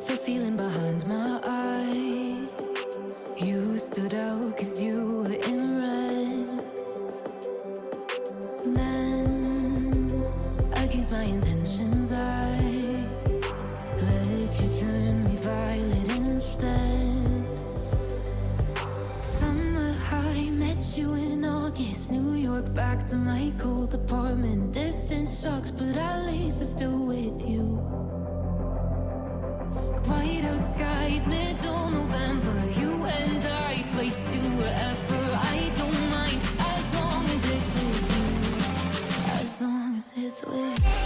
The feeling behind my eyes. You stood out 'cause you were in red. Then, against my intentions, I let you turn me violet instead. Summer high, met you in August. New York, back to my cold apartment. Distance sucks, but at least I'm still with you. White out skies, middle November. You and I, flights to wherever. I don't mind, as long as it's with you. As long as it's with you.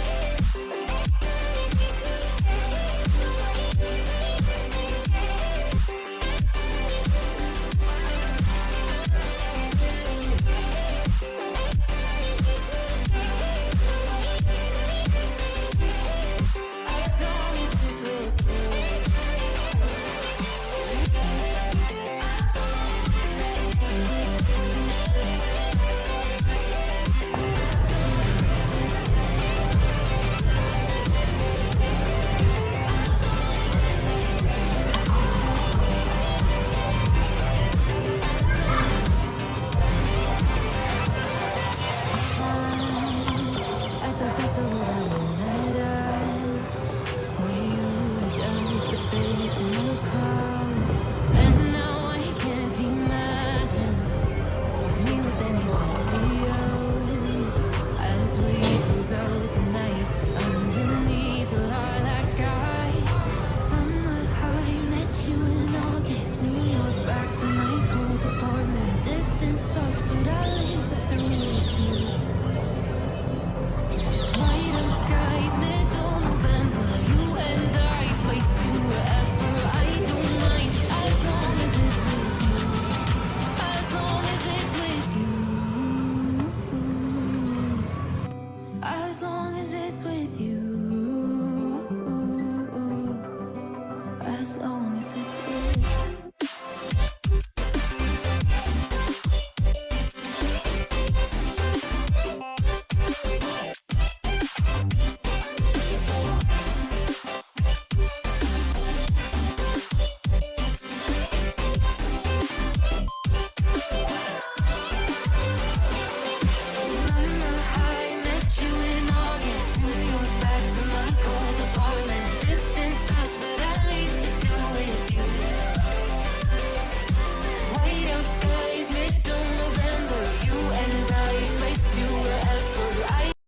As long as it's with you. As long as it's with you.